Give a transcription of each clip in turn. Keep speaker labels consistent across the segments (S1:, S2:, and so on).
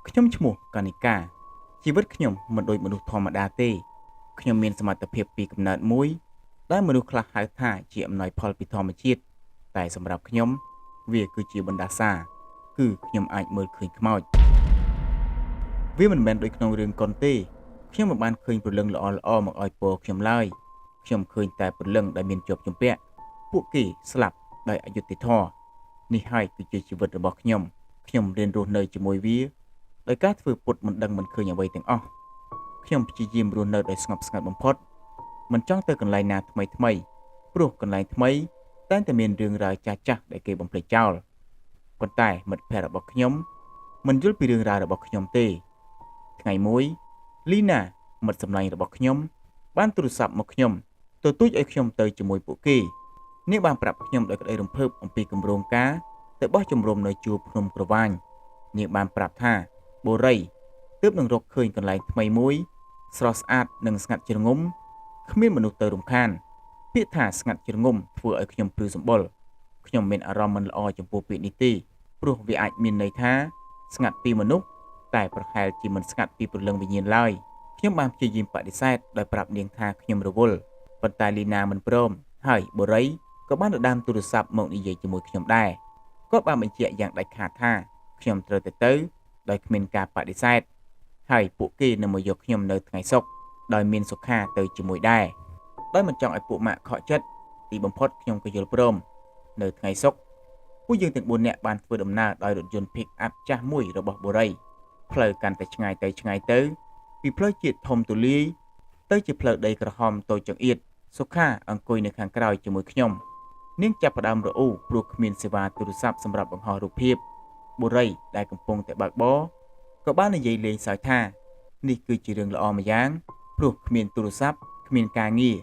S1: ខ្ញុំឈ្មោះកានិកាជីវិតខ្ញុំមិនដូចមនុស្សធម្មតាទេខ្ញុំមានសមត្ថភាពពីកំណើតមួយដែលមនុស្សខ្លះហៅថាជាអំណោយផលពីធម្មជាតិតែសម្រាប់ខ្ញុំវាគឺជាបណ្ដាសាគឺខ្ញុំអាចមើលឃើញខ្មោចវាមិនមែនដូចក្នុងរឿងកុនទេខ្ញុំមិនបានឃើញព្រលឹងល្អៗមកឲ្យពរខ្ញុំឡើយខ្ញុំឃើញតែព្រលឹងដែលមានជាប់ជំពាក់ពួកគេស្លាប់ដោយអយុត្តិធម៌នេះហើយគឺជាជីវិតរបស់ខ្ញុំរៀនរស់នៅជាមួយវា ដោយការធ្វើពុតមិនដឹងមិនឃើញអ្វីទាំងអស់ខ្ញុំព្យាយាមរស់នៅដោយស្ងប់ស្ងាត់បំផុតមិនចង់ទៅកន្លែងណាថ្មីព្រោះកន្លែងថ្មីតែងតែមានរឿងរ៉ាវចាស់ៗដែលគេបំភ្លេចចោលប៉ុន្តែមិត្តភ័ក្តិរបស់ខ្ញុំមិនយល់ពីរឿងរ៉ាវរបស់ខ្ញុំទេថ្ងៃមួយលីណាមិត្តសម្លាញ់របស់ខ្ញុំបានទូរស័ព្ទមកខ្ញុំទទូចឲ្យខ្ញុំទៅជាមួយពួកគេនាងបានប្រាប់ខ្ញុំដោយក្តីរំភើបអំពីគម្រោងការទៅបោះជំរំនៅជួរភ្នំក្រវាញនាងបានប្រាប់ថាបូរីទើបនឹងរកឃើញកន្លែងថ្មីមួយស្រស់ស្អាតនិងស្ងាត់ជ្រងំគ្មានមនុស្សទៅរំខានពាក្យថាស្ងាត់ជ្រងំធ្វើឲ្យខ្ញុំព្រឺសម្បុរខ្ញុំមានអារម្មណ៍មិនល្អចំពោះពាក្យនេះទេព្រោះវាអាចមានន័យថាស្ងាត់ពីមនុស្សតែប្រហែលជាមិនស្ងាត់ពីព្រលឹងវិញ្ញាណឡើយខ្ញុំបានព្យាយាមបដិសេធដោយប្រាប់នាងថាខ្ញុំរវល់ប៉ុន្តែលីណាមិនព្រមហើយបូរីក៏បានដណ្ដើមទូរស័ព្ទមកនិយាយជាមួយខ្ញុំដែរគាត់បានបញ្ជាក់យ៉ាងដាច់ខាតថាខ្ញុំត្រូវទៅដោយគ្មានការបដិសេធហើយពួកគេនឹងមកយកខ្ញុំនៅថ្ងៃសុក្រដោយមានសុខាទៅជាមួយដែរដោយមិនចង់ឲ្យពួកម៉ាក់ខកចិត្តទីបំផុតខ្ញុំក៏យល់ព្រមនៅថ្ងៃសុក្រពួកយើងទាំង4នាក់បានធ្វើដំណើរដោយរថយន្ត pick up ចាស់មួយរបស់បូរីផ្លូវកាន់តែឆ្ងាយទៅពីផ្លូវជាតិធំទូលាយទៅជាផ្លូវដីក្រហមតូចចង្អៀតសុខាអង្គុយនៅខាងក្រោយជាមួយខ្ញុំនាងចាប់ផ្ដើមរអ៊ូព្រោះគ្មានសេវាទូរស័ព្ទសម្រាប់បង្ហោះរូបភាពបូរីដែលកំពុងតែបើកបរក៏បាននិយាយលេងសើចថានេះគឺជារឿងល្អម្យ៉ាងព្រោះគ្មានទូរស័ព្ទគ្មានការងារ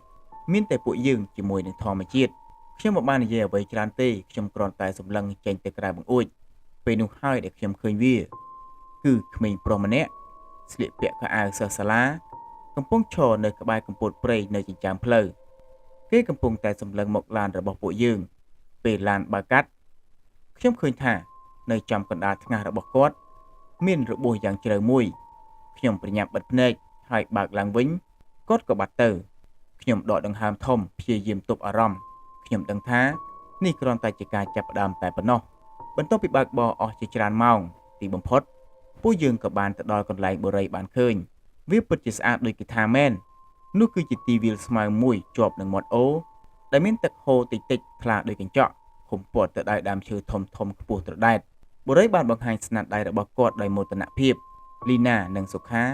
S1: មានតែពួកយើងជាមួយនឹងធម្មជាតិខ្ញុំមិនបាននិយាយអ្វីច្រើនទេខ្ញុំគ្រាន់តែសម្លឹងចេញទៅក្រៅបង្អួចពេលនោះហើយដែលខ្ញុំឃើញវាគឺក្មេងប្រុសម្នាក់ស្លៀកពាក់ខោអាវសិស្សសាលាកំពុងឈរនៅក្បែរកំពតព្រៃនៅចិញ្ចើមផ្លូវគេកំពុងតែសម្លឹងមកឡានរបស់ពួកយើងពេលឡានបើកកាត់ខ្ញុំឃើញថានៅចំកណ្ដាលថ្ងាសរបស់គាត់មានរបួសយ៉ាងជ្រៅមួយខ្ញុំប្រញាប់បិទភ្នែកហើយបើកឡើងវិញគាត់ក៏បាត់ទៅខ្ញុំដកដង្ហើមធំព្យាយាមទប់អារម្មណ៍ខ្ញុំដឹងថានេះគ្រាន់តែជាការចាប់ផ្ដើមតែប៉ុណ្ណោះបន្ទាប់ពីបើកបរអស់ជាច្រើនម៉ោងទីបំផុតពួកយើងក៏បានទៅដល់កន្លែងបូរីបានឃើញវាពិតជាស្អាតដូចគេថាមែននោះគឺជាទីវាលស្មៅមួយជាប់នឹងមាត់អូរដែលមានទឹកហូរតិចៗថ្លាដូចកញ្ចក់ហុំព័ទ្ធទៅដោយដើមឈើធំខ្ពស់ត្រដែតបូរីបានបង្ហាញស្នាដៃរបស់គាត់ដោយមោទនភាពលីណានិងសុខា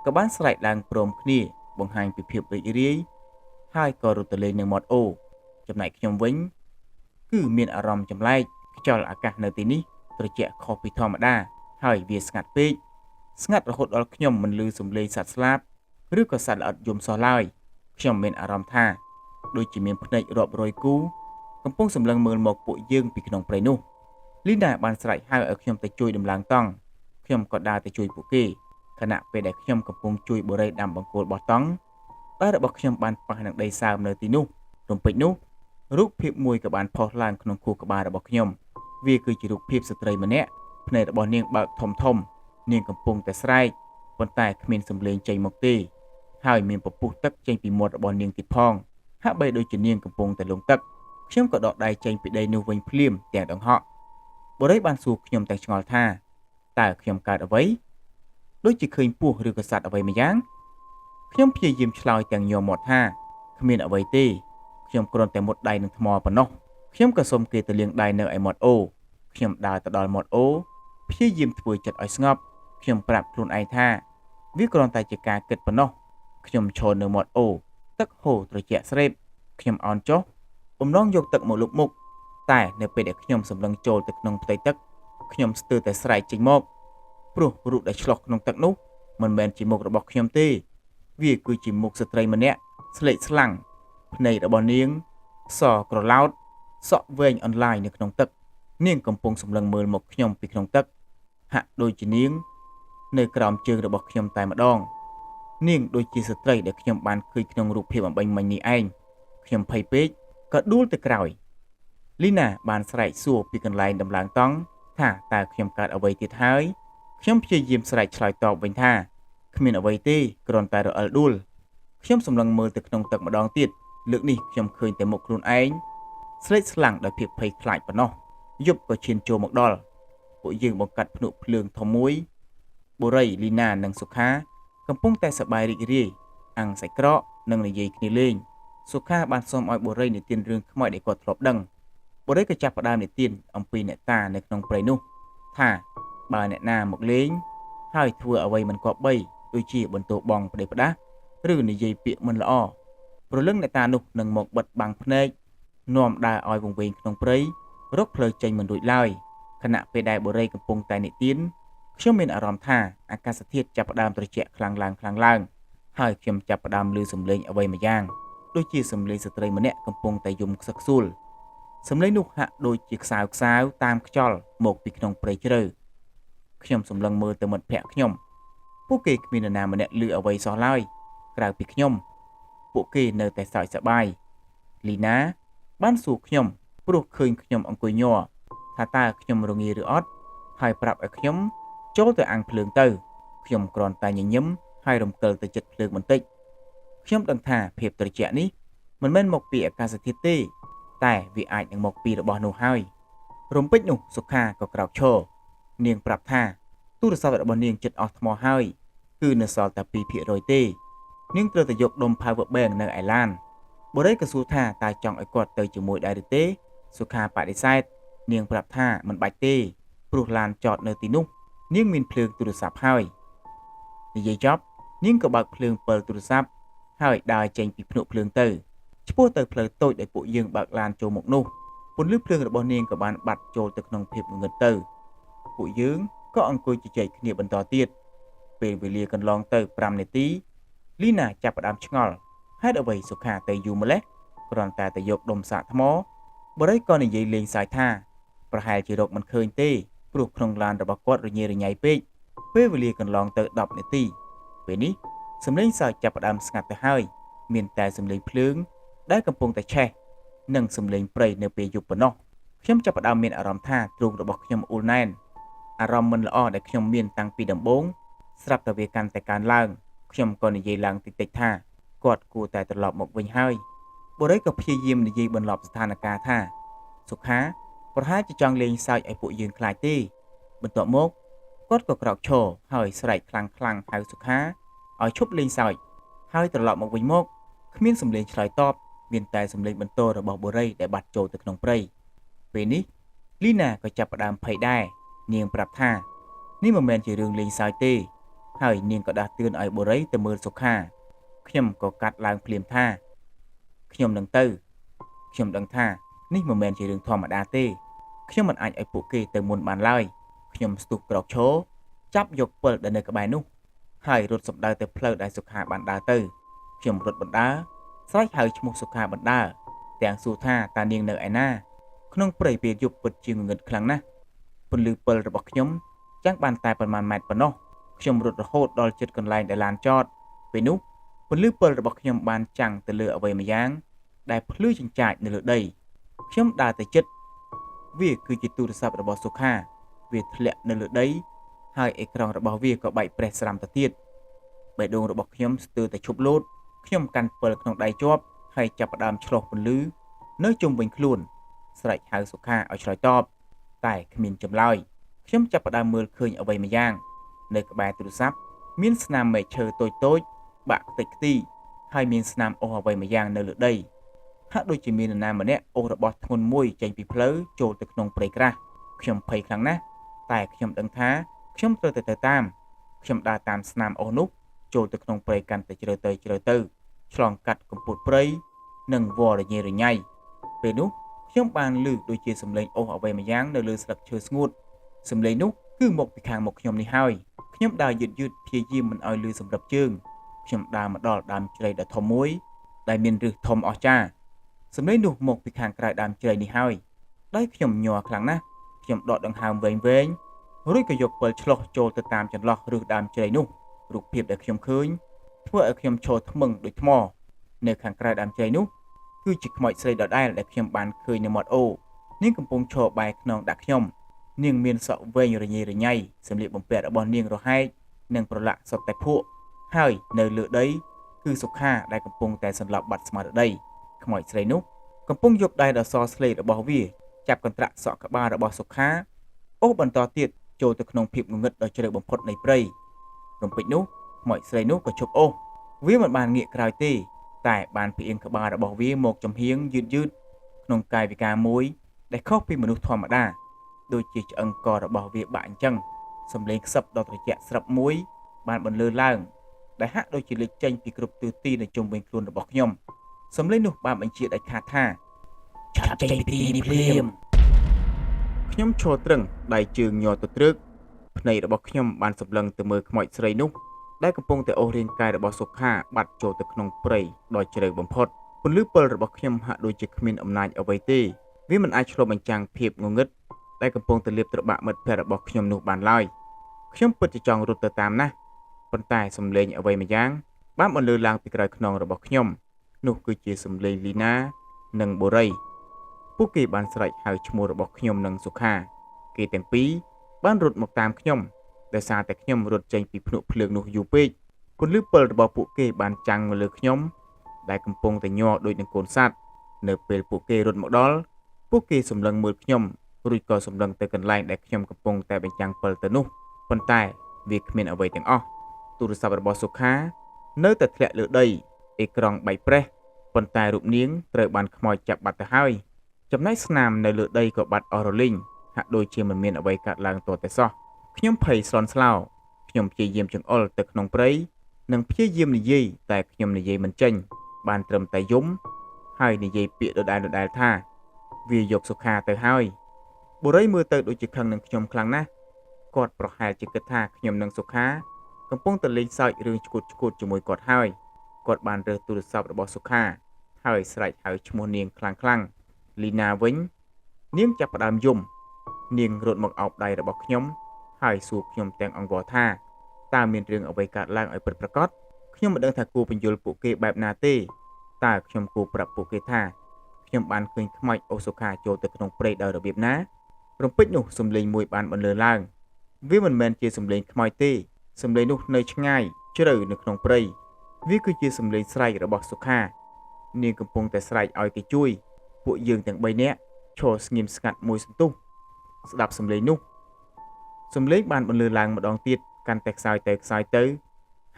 S1: ក៏បានស្រែកឡើងព្រមគ្នាបង្ហាញពីភាពរីករាយហើយក៏រត់ទៅលេងនៅមាត់អូរចំណែកខ្ញុំវិញគឺមានអារម្មណ៍ចម្លែកខ្យល់អាកាសនៅទីនេះត្រជាក់ខុសពីធម្មតាហើយវាស្ងាត់ពេកស្ងាត់រហូតដល់ខ្ញុំមិនឮសំឡេងសត្វស្លាបឬក៏សត្វល្អិតយំសោះឡើយខ្ញុំមានអារម្មណ៍ថាដូចជាមានភ្នែករាប់រយគូកំពុងសម្លឹងមើលមកពួកយើងពីក្នុងព្រៃនោះលីណាបានស្រែកហៅឲ្យខ្ញុំទៅជួយដំឡើងតង់ខ្ញុំក៏ដើរទៅជួយពួកគេខណៈពេលដែលខ្ញុំកំពុងជួយបូរីដាំបង្គោលបោះតង់តែរបស់ខ្ញុំបានប៉ះនឹងដីសើមនៅទីនោះរំពេចនោះរូបភាពមួយក៏បានផុសឡើងក្នុងខួរក្បាលរបស់ខ្ញុំវាគឺជារូបភាពស្ត្រីម្នាក់ភ្នែករបស់នាងបើកធំនាងកំពុងតែស្រែកប៉ុន្តែគ្មានសំឡេងចេញមកទេហើយមានពពុះទឹកចេញពីមាត់របស់នាងទៀតផងហាក់បីដូចជានាងកំពុងតែលង់ទឹកខ្ញុំក៏ដកដៃចេញពីដីនោះវិញភ្លាមទាំងដង្ហក់បូរីបានសួរខ្ញុំទាំងឆ្ងល់ថាតើខ្ញុំកើតអ្វីដូចជាឃើញពស់ឬក៏សត្វអ្វីម្យ៉ាងខ្ញុំព្យាយាមឆ្លើយទាំងញ័រមាត់ថាគ្មានអ្វីទេខ្ញុំគ្រាន់តែមុតដៃនឹងថ្មប៉ុណ្ណោះខ្ញុំក៏សុំគេទៅលាងដៃនៅឯមាត់អូរខ្ញុំដើរទៅដល់មាត់អូរព្យាយាមធ្វើចិត្តឲ្យស្ងប់ខ្ញុំប្រាប់ខ្លួនឯងថាវាគ្រាន់តែជាការគិតប៉ុណ្ណោះខ្ញុំឈរនៅមាត់អូរទឹកហូរត្រជាក់ស្រេបខ្ញុំអោនចុះបំណងយកទឹកមកលុបមុខតែនៅពេលដែលខ្ញុំសម្លឹងចូលទៅក្នុងផ្ទៃទឹកខ្ញុំស្ទើរតែស្រែកចេញមកព្រោះរូបដែលឆ្លុះក្នុងទឹកនោះមិនមែនជាមុខរបស់ខ្ញុំទេវាគឺជាមុខស្ត្រីម្នាក់ស្លេកស្លាំងភ្នែករបស់នាងសក្រឡោតសក់វែងអន្លាយនៅក្នុងទឹកនាងកំពុងសម្លឹងមើលមកខ្ញុំពីក្នុងទឹកហាក់ដូចជានាងនៅក្រោមជើងរបស់ខ្ញុំតែម្ដងនាងដូចជាស្ត្រីដែលខ្ញុំបានឃើញក្នុងរូបភាពអំបញ្ញមិញនេះឯងខ្ញុំភ័យពេកក៏ដួលទៅក្រោយលីណាបានស្រែកសួរពីកន្លែងដំឡើងតង់ថាតើខ្ញុំកើតអ្វីទៀតហើយ ខ្ញុំព្យាយាមស្រែកឆ្លើយតបវិញថាគ្មានអ្វីទេគ្រាន់តែរអិលដួលខ្ញុំសម្លឹងមើលទៅក្នុងទឹកម្ដងទៀតលើកនេះខ្ញុំឃើញតែមុខខ្លួនឯងស្លេកស្លាំងដោយភាពភ័យខ្លាចប៉ុណ្ណោះយប់ក៏ឈានចូលមកដល់ពួកយើងបង្កាត់ភ្នក់ភ្លើងធំមួយបូរីលីណានិងសុខាកំពុងតែសប្បាយរីករាយអាំងសាច់ក្រកនិងនិយាយគ្នាលេងសុខាបានសុំឲ្យបូរីនិទានរឿងខ្មោចដែលគាត់ធ្លាប់ដឹងបូរីក៏ចាប់ផ្ដើមនិទានអំពីអ្នកតានៅក្នុងព្រៃនោះថាបើអ្នកណាមកលេងហើយធ្វើអ្វីមិនគប្បីដូចជាបន្ទោបងប្តីផ្ដាស់ឬនិយាយពាក្យមិនល្អព្រលឹងអ្នកតានោះនឹងមកបិទបាំងភ្នែកនាំដើរឲ្យវង្វេងក្នុងព្រៃរកផ្លូវចេញមិនរួចឡើយខណៈពេលដែលបូរីកំពុងតែនិទានខ្ញុំមានអារម្មណ៍ថាអាកាសធាតុចាប់ផ្ដើមត្រជាក់ខ្លាំងឡើងហើយខ្ញុំចាប់ផ្ដើមឮសំឡេងអ្វីម្យ៉ាងដូចជាសំឡេងស្ត្រីម្នាក់កំពុងតែយំខ្សឹកខ្សួលសំឡេងនោះហាក់ដូចជាខ្សៅតាមខ្យល់មកពីក្នុងព្រៃជ្រៅខ្ញុំសម្លឹងមើលទៅមិត្តភ័ក្តិខ្ញុំពួកគេគ្មាននរណាម្នាក់ឮអ្វីសោះឡើយក្រៅពីខ្ញុំពួកគេនៅតែសើចសប្បាយលីណាបានសួរខ្ញុំព្រោះឃើញខ្ញុំអង្គុយញ័រថាតើខ្ញុំរងាឬអត់ហើយប្រាប់ឲ្យខ្ញុំចូលទៅអាំងភ្លើងទៅខ្ញុំគ្រាន់តែញញឹមហើយរំកិលទៅចិត្តភ្លើងបន្តិចខ្ញុំដឹងថាភាពត្រជាក់នេះមិនមែនមកពីអាកាសធាតុទេតែវាអាចនឹងមកពីរបស់នោះហើយរំពេចនោះសុខាក៏ក្រោកឈរនាងប្រាប់ថាទូរស័ព្ទរបស់នាងជិតអស់ថ្មហើយគឺនៅសល់តែ 2% ទេនាងត្រូវតែយកដុំ power bank នៅឯឡានបូរីក៏សួរថាតើចង់ឲ្យគាត់ទៅជាមួយដែរឬទេសុខាបដិសេធនាងប្រាប់ថាមិនបាច់ទេព្រោះឡានចតនៅទីនោះនាងមានភ្លើងទូរស័ព្ទហើយនិយាយចប់នាងក៏បើកភ្លើងពិលទូរស័ព្ទហើយដើរចេញពីភ្នក់ភ្លើងទៅឆ្ពោះទៅផ្លូវតូចដែលពួកយើងបើកឡានចូលមកនោះពន្លឺភ្លើងរបស់នាងក៏បានបាត់ចូលទៅក្នុងភាពងងឹតទៅពួកយើងក៏អង្គុយជជែកគ្នាបន្តទៀតពេលវេលាកន្លងទៅ5នាទីលីណាចាប់ផ្ដើមឆ្ងល់ហេតុអ្វីសុខាទៅយូរម្លេះគ្រាន់តែយកដុំសាកថ្មបរិយក៏និយាយលេងសើចថាប្រហែលជារកមិនឃើញទេព្រោះក្នុងឡានរបស់គាត់រញ៉េរញ៉ៃពេកពេលវេលាកន្លងទៅ10នាទីពេលនេះសំឡេងសើចចាប់ផ្ដើមស្ងាត់ទៅហើយមានតែសំឡេងភ្លើងដែលកំពុងតែឆេះនិងសំឡេងព្រៃនៅពេលយប់ប៉ុណ្ណោះខ្ញុំចាប់ផ្ដើមមានអារម្មណ៍ថាទ្រូងរបស់ខ្ញុំអ៊ូលណែនអារម្មណ៍មិនល្អដែលខ្ញុំមានតាំងពីដំបូងស្រាប់តែវាកាន់តែកើនឡើងខ្ញុំក៏និយាយឡើងតិចថាគាត់គួរតែត្រឡប់មកវិញហើយបូរីក៏ព្យាយាមនិយាយបន្លប់ស្ថានភាពថាសុខាប្រហែលជាចង់លេងសើចឲ្យពួកយើងខ្លាចទេបន្ទាប់មកគាត់ក៏ក្រោកឈរហើយស្រែកខ្លាំងហៅសុខាឲ្យឈប់លេងសើចហើយត្រឡប់មកវិញមកគ្មានសំឡេងឆ្លើយតបមានតែសំឡេងបន្ទររបស់បូរីដែលបាត់ចូលទៅក្នុងព្រៃពេលនេះលីណាក៏ចាប់ផ្ដើមភ័យដែរនាងប្រាប់ថានេះមិនមែនជារឿងលេងសើចទេហើយនាងក៏ដាស់តឿនឲ្យបូរីទៅមើលសុខាខ្ញុំក៏កាត់ឡើងភ្លាមថាខ្ញុំនឹងទៅខ្ញុំដឹងថានេះមិនមែនជារឿងធម្មតាទេខ្ញុំមិនអាចឲ្យពួកគេទៅមុនបានឡើយខ្ញុំស្ទុះក្រោកឈរចាប់យកពិលដែលនៅក្បែរនោះហើយរត់សម្ដៅទៅផ្លូវដែលសុខាបានដើរទៅខ្ញុំរត់បណ្ដើរស្រែកហៅឈ្មោះសុខាបណ្ដើរទាំងសួរថាតើនាងនៅឯណាក្នុងព្រៃពេលយប់ពិតជាងងឹតខ្លាំងណាស់ពន្លឺពិលរបស់ខ្ញុំចាំងបានតែប្រមាណម៉ែត្រប៉ុណ្ណោះខ្ញុំរត់រហូតដល់ជិតកន្លែងដែលឡានចតពេលនោះពន្លឺពិលរបស់ខ្ញុំបានចាំងទៅលើអ្វីម្យ៉ាងដែលភ្លឺចិញ្ចាចនៅលើដីខ្ញុំដើរទៅជិតវាគឺជាទូរស័ព្ទរបស់សុខាវាធ្លាក់នៅលើដីហើយអេក្រង់របស់វាក៏បែកប្រេះស្រាំទៅទៀតបេះដូងរបស់ខ្ញុំស្ទើរតែឈប់លោតខ្ញុំកាន់ពិលក្នុងដៃជាប់ហើយចាប់ផ្ដើមឆ្លុះពន្លឺនៅជុំវិញខ្លួនស្រែកហៅសុខាឲ្យឆ្លើយតបតែគ្មានចម្លើយខ្ញុំចាប់ផ្ដើមមើលឃើញអ្វីម្យ៉ាងនៅក្បែរទូរស័ព្ទមានស្នាមមែកឈើតូចបាក់ខ្ទេចខ្ទីហើយមានស្នាមអូសអ្វីម្យ៉ាងនៅលើដីហាក់ដូចជាមាននរណាម្នាក់អូសរបស់ធ្ងន់មួយចេញពីផ្លូវចូលទៅក្នុងព្រៃក្រាស់ខ្ញុំភ័យខ្លាំងណាស់តែខ្ញុំដឹងថាខ្ញុំត្រូវតែទៅតាមខ្ញុំដើរតាមស្នាមអូសនោះចូលទៅក្នុងព្រៃកាន់តែជ្រៅទៅឆ្លងកាត់កំពូតព្រៃនិងវល់រញ៉េរញ៉ៃពេលនោះខ្ញុំបានឮដូចជាសំឡេងអូសអ្វីម្យ៉ាងនៅលើស្លឹកឈើស្ងួតសំឡេងនោះគឺមកពីខាងមុខខ្ញុំនេះហើយខ្ញុំដើរយឺតព្យាយាមមិនឲ្យឮសម្រាប់ជើងខ្ញុំដើរមកដល់ដើមជ្រៃដ៏ធំមួយដែលមានឫសធំអស្ចារ្យសំឡេងនោះមកពីខាងក្រៅដើមជ្រៃនេះហើយដោយខ្ញុំញ័រខ្លាំងណាស់ខ្ញុំដកដង្ហើមវែងរួចក៏យកពិលឆ្លោះចូលទៅតាមចន្លោះឫសដើមជ្រៃនោះរូបភាពដែលខ្ញុំឃើញធ្វើឲ្យខ្ញុំឈរថ្មឹងដូចថ្មនៅខាងក្រៅដើមជ្រៃនោះគឺជាខ្មោចស្រីដដែលដែលខ្ញុំបានឃើញនៅមាត់អូនាងកំពុងឈរបែរខ្នងដាក់ខ្ញុំ នាងមានសក់វែងរញ៉េរញ៉ៃសម្លៀកបំពាក់របស់នាងរហែកនិងប្រឡាក់សុទ្ធតែភក់ហើយនៅលើដីគឺសុខាដែលកំពុងតែសន្លប់បាត់ស្មារតីខ្មោចស្រីនោះកំពុងយកដៃដ៏សស្លេករបស់វាចាប់កន្ត្រាក់សក់ក្បាលរបស់សុខាអូសបន្តទៀតចូលទៅក្នុងភាពងងឹតដ៏ជ្រៅបំផុតនៃព្រៃរំពេចនោះខ្មោចស្រីនោះក៏ជប់អូសវាមិនបានងាកក្រោយទេតែបានផ្អៀងក្បាលរបស់វាមកចំហៀងយឺតក្នុងកាយវិការមួយដែលខុសពីមនុស្សធម្មតាដូចជាឆ្អឹងករបស់វាបាក់អញ្ចឹងសំឡេងខ្សឹបដ៏ត្រជាក់ស្រាប់មួយបានបន្លឺឡើងដែលហាក់ដូចជាលេចចេញពីគ្រប់ទិសទីនៅជុំវិញខ្លួនរបស់ខ្ញុំសំឡេងនោះបានបញ្ជាដាច់ខាតថាចាប់ចេញពីទីនេះភ្លាមខ្ញុំឈរត្រឹងដៃជើងញ័រទៅទ្រើកភ្នែករបស់ខ្ញុំបានសម្លឹងទៅមើលខ្មោចស្រីនោះដែលកំពុងតែអូសរាងកាយរបស់សុខាបាត់ចូលទៅក្នុងព្រៃដ៏ជ្រៅបំផុតពន្លឺពិលរបស់ខ្ញុំហាក់ដូចជាគ្មានអំណាចអ្វីទេវាមិនអាចឆ្លុះបញ្ចាំងភាពងងឹតដែលកំពុងតែលាបត្របាក់មិត្តភ័ក្តិរបស់ខ្ញុំនោះបានឡើយខ្ញុំពិតជាចង់រត់ទៅតាមណាស់ប៉ុន្តែសំឡេងអ្វីម្យ៉ាងបានបន្លឺឡើងពីក្រោយខ្នងរបស់ខ្ញុំនោះគឺជាសំឡេងលីណានិងបូរីពួកគេបានស្រែកហៅឈ្មោះរបស់ខ្ញុំនិងសុខាគេទាំងពីរបានរត់មកតាមខ្ញុំដោយសារតែខ្ញុំរត់ចេញពីភ្នក់ភ្លើងនោះយូរពេកពន្លឺពិលរបស់ពួកគេបានចាំងមកលើខ្ញុំដែលកំពុងតែញ័រដូចនឹងកូនសត្វនៅពេលពួកគេរត់មកដល់ពួកគេសម្លឹងមើលខ្ញុំរួចក៏សម្លឹងទៅកន្លែងដែលខ្ញុំកំពុងតែបញ្ចាំងពិលទៅនោះប៉ុន្តែវាគ្មានអ្វីទាំងអស់ទូរស័ព្ទរបស់សុខានៅតែធ្លាក់លើដីអេក្រង់បែកប្រេះប៉ុន្តែរូបនាងត្រូវបានខ្មោចចាប់បាត់ទៅហើយចំណែកស្នាមនៅលើដីក៏បាត់អស់រលីងហាក់ដូចជាមិនមានអ្វីកើតឡើងទាល់តែសោះខ្ញុំភ័យស្លន់ស្លោខ្ញុំព្យាយាមចង្អុលទៅក្នុងព្រៃនិងព្យាយាមនិយាយតែខ្ញុំនិយាយមិនចេញបានត្រឹមតែយំហើយនិយាយពាក្យដដែលថាវាយកសុខាទៅហើយបុរីមើលទៅដូចជាខឹងនឹងខ្ញុំខ្លាំងណាស់គាត់ប្រហែលជាគិតថាខ្ញុំនិងសុខាកំពុងតែលេងសើចរឿងឈួតជាមួយគាត់ហើយគាត់បានរើសទូរស័ព្ទរបស់សុខាហើយស្រែកហៅឈ្មោះនាងខ្លាំងលីណាវិញនាងចាប់ផ្ដើមយំនាងរត់មកអោបដៃរបស់ខ្ញុំហើយសួរខ្ញុំទាំងអង្វរថាតើមានរឿងអ្វីកើតឡើងឲ្យពិតប្រាកដខ្ញុំមិនដឹងថាគួរបញ្យល់ពួកគេបែបណាទេតើខ្ញុំគួរប្រាប់ពួកគេថាខ្ញុំបានឃើញខ្មោចអូសុខាចូលទៅក្នុងព្រៃដោយរបៀបណារំពេចនោះសំឡេងមួយបានបន្លឺឡើងវាមិនមែនជាសំឡេងខ្មោចទេសំឡេងនោះនៅឆ្ងាយជ្រៅនៅក្នុងព្រៃវាគឺជាសំឡេងស្រែករបស់សុខានាងកំពុងតែស្រែកឲ្យគេជួយពួកយើងទាំង3នាក់ឈរស្ងៀមស្ងាត់មួយសន្ទុះស្ដាប់សំឡេងនោះសំឡេងបានបន្លឺឡើងម្ដងទៀតកាន់តែខ្សោយទៅ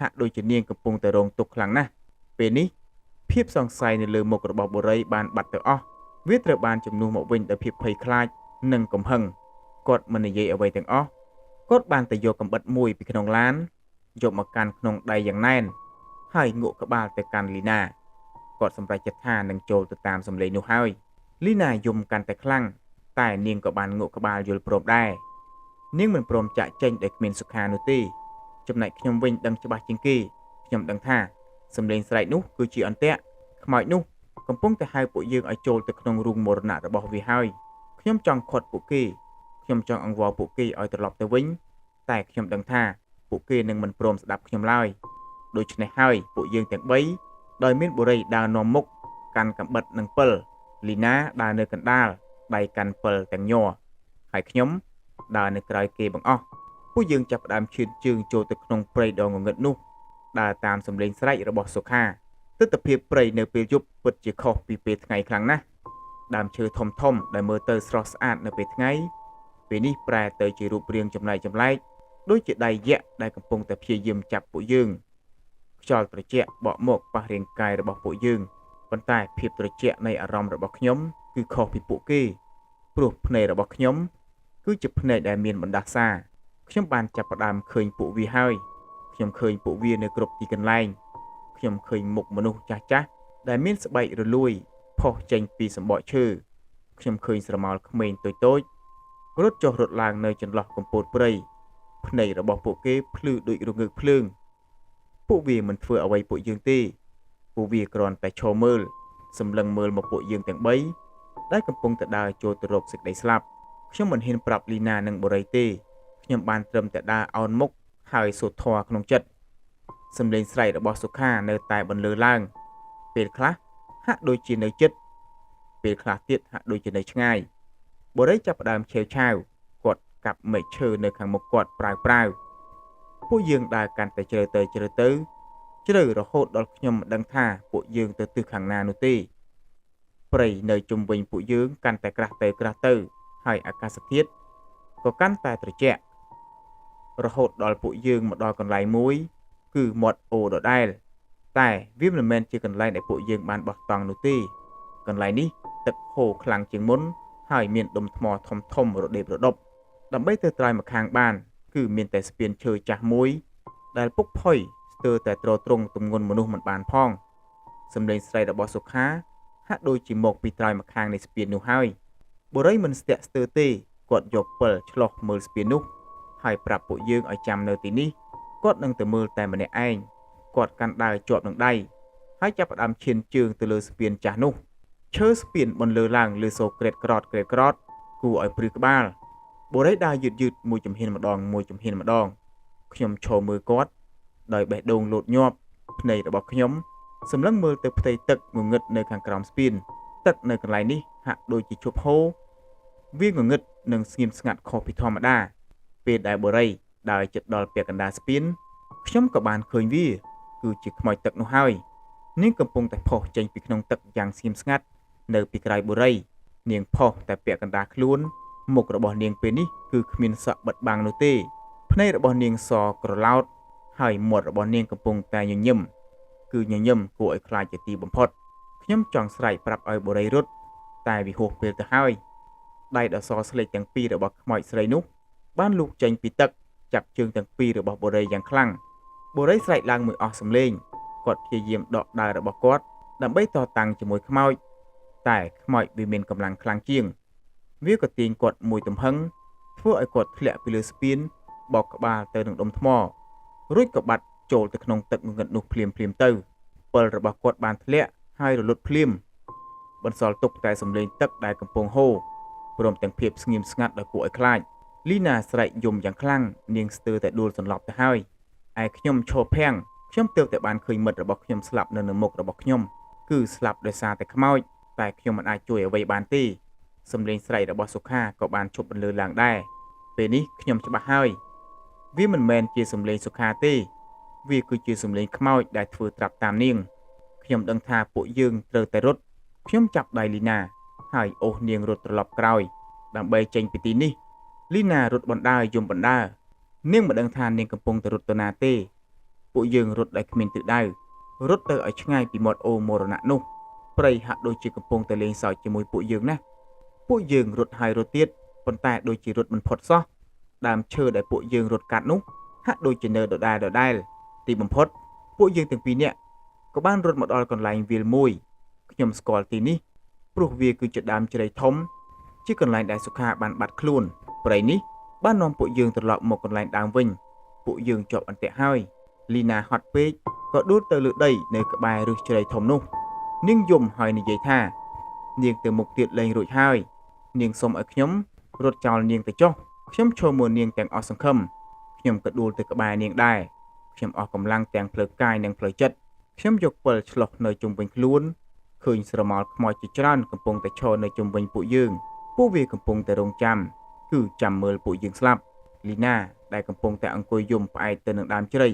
S1: ហាក់ដូចជានាងកំពុងតែរងទុក្ខខ្លាំងណាស់ពេលនេះភាពសង្ស័យនៅលើមុខរបស់បុរីបានបាត់ទៅអស់វាត្រូវបានជំនួសមកវិញដោយភាពភ័យខ្លាចនិងកំហឹងគាត់មិននិយាយអ្វីទាំងអស់គាត់បានទៅយកកាំបិតមួយពីក្នុងឡានយកមកកាន់ក្នុងដៃយ៉ាងណែនហើយងក់ក្បាលទៅកាន់លីណាគាត់សម្រេចចិត្តថានឹងចូលទៅតាមសំឡេងនោះហើយលីណាយំកាន់តែខ្លាំងតែនាងក៏បានងក់ក្បាលយល់ព្រមដែរនាងមិនព្រមចាក់ចេញដោយគ្មានសុខានោះទេចំណែកខ្ញុំវិញដឹងច្បាស់ជាងគេខ្ញុំដឹងថាសំឡេងស្រែកនោះគឺជាអន្ទាក់ខ្មោចនោះកំពុងតែហៅពួកយើងឲ្យចូលទៅក្នុងរូងមរណៈរបស់វាហើយខ្ញុំចង់ខាត់ពួកគេខ្ញុំចង់អង្វរពួកគេឲ្យត្រឡប់ទៅវិញតែខ្ញុំដឹងថាពួកគេនឹងមិនព្រមស្ដាប់ខ្ញុំឡើយដូច្នេះហើយពួកយើងទាំង3ដោយមានបុរីដើរនាំមុខកាន់កាំបិតនិងពិលលីណាដើរនៅកណ្ដាលដៃកាន់ពិលទាំងញ័រហើយខ្ញុំដើរនៅក្រោយគេបង្អស់ពួកយើងចាប់ផ្ដើមឈានជើងចូលទៅក្នុងព្រៃដ៏ងងឹតនោះដើរតាមសំឡេងស្រែករបស់សុខាទិដ្ឋភាពព្រៃនៅពេលយប់ពិតជាខុសពីពេលថ្ងៃខ្លាំងណាស់ដើមឈើធំដែលមើលទៅស្រស់ស្អាតនៅពេលថ្ងៃពេលនេះប្រែទៅជារូបរាងចម្លែកដូចជាដៃយក្សដែលកំពុងតែព្យាយាមចាប់ពួកយើងខ្យល់ត្រជាក់បក់មកប៉ះរាងកាយរបស់ពួកយើងប៉ុន្តែភាពត្រជាក់នៃអារម្មណ៍របស់ខ្ញុំគឺខុសពីពួកគេព្រោះភ្នែករបស់ខ្ញុំគឺជាភ្នែកដែលមានបណ្ដាសាខ្ញុំបានចាប់ផ្ដើមឃើញពួកវាហើយខ្ញុំឃើញពួកវានៅគ្រប់ទីកន្លែងខ្ញុំឃើញមុខមនុស្សចាស់ដែលមានស្បែករលួយផុសចេញពីសម្បកឈើខ្ញុំឃើញស្រមោលក្មេងតូចរត់ចុះរត់ឡើងនៅចន្លោះកំពតព្រៃភ្នែករបស់ពួកគេភ្លឺដូចរងើកភ្លើងពួកវាមិនធ្វើអ្វីពួកយើងទេពួកវាគ្រាន់តែឈរមើលសម្លឹងមើលមកពួកយើងទាំង3ដែលកំពុងតែដើរចូលទៅរកសេចក្តីស្លាប់ខ្ញុំមិនហ៊ានប្រាប់លីណានិងបុរីទេខ្ញុំបានត្រឹមតែដើរអោនមុខហើយសូត្រធម៌ក្នុងចិត្តសំឡេងស្រែករបស់សុខានៅតែបន្លឺឡើងពេលខ្លះហាក់ដូចជានៅជិតពេលខ្លះទៀតហាក់ដូចជានៅឆ្ងាយបុរីចាប់ផ្ដើមឆេវឆាវគាត់ កាប់មែកឈើនៅខាងមុខគាត់ប្រាវពួកយើងដើរកាន់តែជ្រៅទៅរហូតដល់ខ្ញុំមិនដឹងថាពួកយើងទៅទិសខាងណានោះទេព្រៃនៅជុំវិញពួកយើងកាន់តែក្រាស់ទៅហើយអាកាសធាតុក៏កាន់តែត្រជាក់រហូតដល់ពួកយើងមកដល់កន្លែងមួយគឺមាត់អូដដែលតែវាមិនមែនជាកន្លែងដែលពួកយើងបានបោះតង់នោះទេកន្លែងនេះទឹកហូរខ្លាំងជាងមុនហើយមានដុំថ្មធំរដេបរដប់ដើម្បីទៅត្រើយម្ខាងបានគឺមានតែស្ពានឈើចាស់មួយដែលពុកផុយស្ទើរតែទ្រទ្រង់ទម្ងន់មនុស្សមិនបានផងសំឡេងស្រីរបស់សុខាហាក់ដូចជាមកពីត្រើយម្ខាងនៃស្ពាននោះហើយបុរីមិនស្ទាក់ស្ទើរទេគាត់យកពិលឆ្លោះមើលស្ពាននោះហើយប្រាប់ពួកយើងឲ្យចាំនៅទីនេះគាត់នឹងទៅមើលតែម្នាក់ឯងគាត់កាន់ដាវជាប់នឹងដៃហើយចាប់ផ្ដើមឈានជើងទៅលើស្ពានចាស់នោះឈើស្ពានបន្លឺឡើងលើសូរក្រេតក្រតគួរឲ្យព្រឺក្បាលបុរីដើរយឺតមួយជំហានម្ដងខ្ញុំឈរមើលគាត់ដោយបេះដូងលោតញាប់ភ្នែករបស់ខ្ញុំសម្លឹងមើលទៅផ្ទៃទឹកងងឹតនៅខាងក្រោមស្ពានទឹកនៅកន្លែងនេះហាក់ដូចជាជប់ហូរវាងងឹតនិងស្ងៀមស្ងាត់ខុសពីធម្មតាពេលដែលបុរីដើរជិតដល់ពាក់កណ្ដាលស្ពានខ្ញុំក៏បានឃើញវាគឺជាខ្មោចទឹកនោះហើយនាងកំពុងតែផុសចេញពីក្នុងទឹកយ៉ាងស្ងៀមស្ងាត់នៅពីក្រោយបុរីនាងផុសតែពាក់កណ្ដាលខ្លួនមុខរបស់នាងពេលនេះគឺគ្មានសក់បិទបាំងនោះទេភ្នែករបស់នាងសក្រឡោតហើយមាត់របស់នាងកំពុងតែញញឹមគួរឲ្យខ្លាចជាទីបំផុតខ្ញុំចង់ស្រែកប្រាប់ឲ្យបុរីរត់តែវាហួសពេលទៅហើយដៃដ៏សស្លេកទាំងពីររបស់ខ្មោចស្រីនោះបានលូកចេញពីទឹកចាប់ជើងទាំងពីររបស់បុរីយ៉ាងខ្លាំងបុរីស្រែកឡើងមួយអស់សំឡេងគាត់ព្យាយាមដកដាវរបស់គាត់ដើម្បីតតាំងជាមួយខ្មោចតែខ្មោចវាមានកម្លាំងខ្លាំងជាងវាក៏ទាញគាត់មួយទំហឹងធ្វើឲ្យគាត់ធ្លាក់ពីលើស្ពានបោកក្បាលទៅនឹងដុំថ្មរួចក៏បាត់ចូលទៅក្នុងទឹកងងឹតនោះភ្លាមទៅពិលរបស់គាត់បានធ្លាក់ហើយរលត់ភ្លាមបន្សល់ទុកតែសំឡេងទឹកដែលកំពុងហូរព្រមទាំងភាពស្ងៀមស្ងាត់ដ៏គួរឲ្យខ្លាចលីណាស្រែកយំយ៉ាងខ្លាំងនាងស្ទើរតែដួលសន្លប់ទៅហើយឯខ្ញុំឈរភាំងខ្ញុំទើបតែបានឃើញមិត្តរបស់ខ្ញុំស្លាប់នៅមុខរបស់ខ្ញុំគឺស្លាប់ដោយសារតែខ្មោចតែខ្ញុំមិនអាចជួយអ្វីបានទេសំឡេងស្រែករបស់សុខាក៏បានឈប់បន្លឺឡើងដែរពេលនេះខ្ញុំច្បាស់ហើយវាមិនមែនជាសំឡេងសុខាទេវាគឺជាសំឡេងខ្មោចដែលធ្វើត្រាប់តាមនាងខ្ញុំដឹងថាពួកយើងត្រូវតែរត់ខ្ញុំចាប់ដៃលីណាហើយអូសនាងរត់ត្រឡប់ក្រោយដើម្បីចេញពីទីនេះលីណារត់បណ្ដើរយំបណ្ដើរនាងមិនដឹងថានាងកំពុងតែរត់ទៅណាទេពួកយើងរត់ដោយគ្មានទិសដៅរត់ទៅឲ្យឆ្ងាយពីមាត់អូមរណៈនោះព្រៃហាក់ដូចជាកំពុងតែលេងសើចជាមួយពួកយើងណាពួកយើងរត់ហើយរត់ទៀតប៉ុន្តែដូចជារត់មិនផុតសោះដើមឈើដែលពួកយើងរត់កាត់នោះហាក់ដូចជានៅដដែលទីបំផុតពួកយើងទាំងពីរនាក់ក៏បានរត់មកដល់កន្លែងវាលមួយខ្ញុំស្គាល់ទីនេះព្រោះវាគឺជាដើមជ្រៃធំជាកន្លែងដែលសុខាបានបាត់ខ្លួនព្រៃនេះបាននាំពួកយើងត្រឡប់មកកន្លែងដើមវិញពួកយើងជាប់អន្ទាក់ហើយលីណាហត់ពេកក៏ដួលទៅលើដីនៅក្បែរឫសជ្រៃធំនោះនាងយំហើយនិយាយថានាងទៅមុខទៀតលែងរួចហើយនាងសុំឲ្យខ្ញុំរត់ចោលនាងទៅចុះខ្ញុំឈរមើលនាងទាំងអស់សង្ឃឹមខ្ញុំក៏ដួលទៅក្បែរនាងដែរខ្ញុំអស់កម្លាំងទាំងផ្លូវកាយនិងផ្លូវចិត្តខ្ញុំយកពិលឆ្លោះនៅជុំវិញខ្លួនឃើញស្រមោលខ្មោចជាច្រើនកំពុងតែឈរនៅជុំវិញពួកយើងពួកវាកំពុងតែរងចាំគឺចាំមើលពួកយើងស្លាប់លីណាដែលកំពុងតែអង្គុយយំផ្អែកទៅនឹងដើមជ្រៃ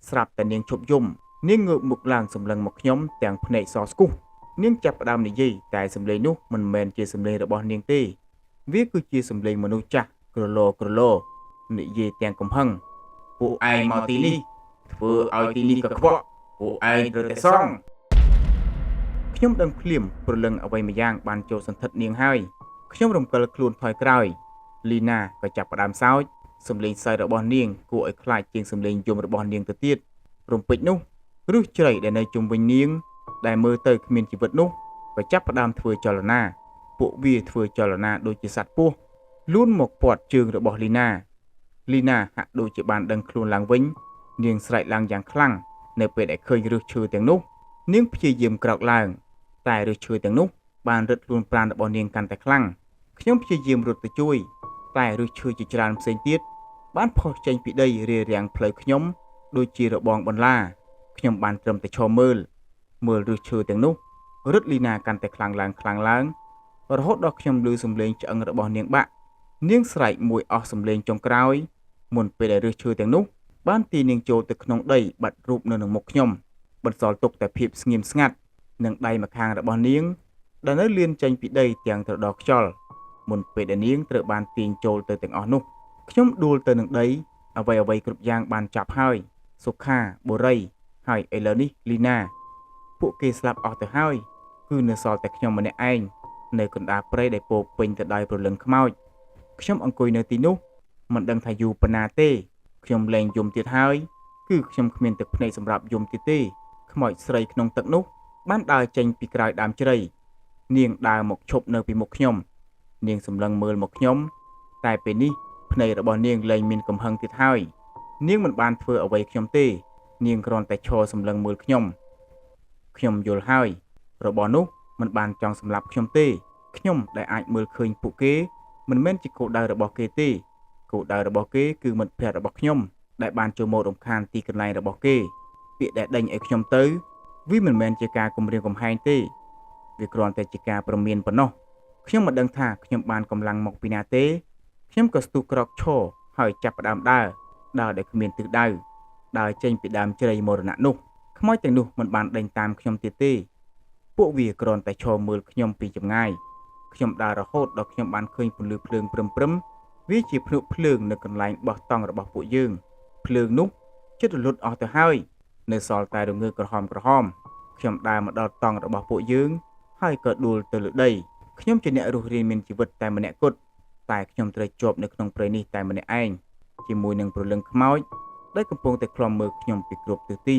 S1: ស្រាប់តែនាងឈប់យំនាងងើបមុខឡើងសម្លឹងមកខ្ញុំទាំងភ្នែកសស្គុះនាងចាប់ផ្ដើមនិយាយតែសំឡេងនោះមិនមែនជាសំឡេងរបស់នាងទេវាគឺជាសំឡេងមនុស្សចាស់ក្រឡនិយាយទាំងកំហឹងពួកឯងមកទីនេះធ្វើឲ្យទីនេះកខ្វក់ពួកឯងត្រូវតែសងខ្ញុំដឹងភ្លាមព្រលឹងអ្វីម្យ៉ាងបានចូលសន្ធិដ្ឋនាងហើយខ្ញុំរំកិលខ្លួនថយក្រោយលីណាក៏ចាប់ផ្ដើមសើចសំឡេងសើចរបស់នាងគួរឲ្យខ្លាចជាងសំឡេងយំរបស់នាងទៅទៀតរំពេចនោះឫសជ្រៃដែលនៅជុំវិញនាងដែលមើលទៅគ្មានជីវិតនោះក៏ចាប់ផ្ដើមធ្វើចលនាពួកវាធ្វើចលនាដូចជាសត្វពស់លូនមកពាត់ជើងរបស់លីណាហាក់ដូចជាបានដឹងខ្លួនឡើងវិញនាងស្រែកឡើងយ៉ាងខ្លាំងនៅពេលដែលឃើញឫសឈើទាំងនោះនាងព្យាយាមក្រោកឡើងតែឫសឈើទាំងនោះបានរឹតខ្លួនប្រាណរបស់នាងកាន់តែខ្លាំងខ្ញុំព្យាយាមរត់ទៅជួយតែឫសឈើជាច្រើនផ្សេងទៀតបានផុសចេញពីដីរារាំងផ្លូវខ្ញុំដូចជារបងបន្លាខ្ញុំបានត្រឹមតែឈរមើលឫសឈើទាំងនោះរឹតលីណាកាន់តែខ្លាំងឡើងរហូតដល់ខ្ញុំឮសំឡេងឆ្អឹងរបស់នាងបាក់ នាងស្រែកមួយអស់សំឡេងចុងក្រោយមុនពេលដែលឫសឈើទាំងនោះបានទីនាងចូលទៅក្នុងដីបាត់រូបនៅនឹងមុខខ្ញុំបន្សល់ទុកតែភាពស្ងៀមស្ងាត់និងដៃម្ខាងរបស់នាងដែលនៅលៀនចេញពីដីទាំងត្រដោកខ្យល់មុនពេលដែលនាងត្រូវបានទាញចូលទៅទាំងអស់នោះខ្ញុំដួលទៅនឹងដីអ្វីគ្រប់យ៉ាងបានចាប់ហើយសុខាបូរីហើយឥឡូវនេះលីណាពួកគេស្លាប់អស់ទៅហើយគឺនៅសល់តែខ្ញុំម្នាក់ឯងនៅកណ្ដាលព្រៃដែលពោពេញទៅដោយព្រលឹងខ្មោចខ្ញុំអង្គុយនៅទីនោះមិនដឹងថាយូរប៉ុណ្ណាទេខ្ញុំលែងយំទៀតហើយគឺខ្ញុំគ្មានទឹកភ្នែកសម្រាប់យំទៀតទេខ្មោចស្រីក្នុងទឹកនោះបានដើរចេញពីក្រោយដើមជ្រៃនាងដើរមកឈប់នៅពីមុខខ្ញុំនាងសម្លឹងមើលមកខ្ញុំតែពេលនេះភ្នែករបស់នាងលែងមានកំហឹងទៀតហើយនាងមិនបានធ្វើអ្វីខ្ញុំទេនាងគ្រាន់តែឈរសម្លឹងមើលខ្ញុំយល់ហើយរបស់នោះមិនបានចង់សម្លាប់ខ្ញុំទេខ្ញុំដែលអាចមើលឃើញពួកគេមិនមែនជាគោលដៅរបស់គេទេគោលដៅរបស់គេគឺមិត្តភក្តិរបស់ខ្ញុំដែលបានចូលមករំខានទីកន្លែងរបស់គេពាក្យដែលដេញឲ្យខ្ញុំទៅវាមិនមែនជាការគំរាមកំហែងទេវាគ្រាន់តែជាការព្រមានប៉ុណ្ណោះខ្ញុំមិនដឹងថាខ្ញុំបានកម្លាំងមកពីណាទេខ្ញុំក៏ស្ទុះក្រោកឈរហើយចាប់ផ្ដើមដើរដែលគ្មានទិសដៅដើរចេញពីដើមជ្រៃមរណៈនោះខ្មោចទាំងនោះមិនបានដេញតាមខ្ញុំទៀតទេពួកវាគ្រាន់តែឈរមើលខ្ញុំពីចម្ងាយខ្ញុំដើររហូតដល់ខ្ញុំបានឃើញពន្លឺភ្លើងព្រឹមវាជាភ្នក់ភ្លើងនៅកន្លែងបោះតង់របស់ពួកយើងភ្លើងនោះជិតរលត់អស់ទៅហើយនៅសល់តែរងើកក្រហមខ្ញុំដើរមកដល់តង់របស់ពួកយើងហើយក៏ដួលទៅលើដីខ្ញុំជាអ្នករស់រានមានជីវិតតែម្នាក់គត់តែខ្ញុំត្រូវជាប់នៅក្នុងព្រៃនេះតែម្នាក់ឯងជាមួយនឹងព្រលឹងខ្មោចដែលកំពុងតែឃ្លាំមើលខ្ញុំពីគ្រប់ទិសទី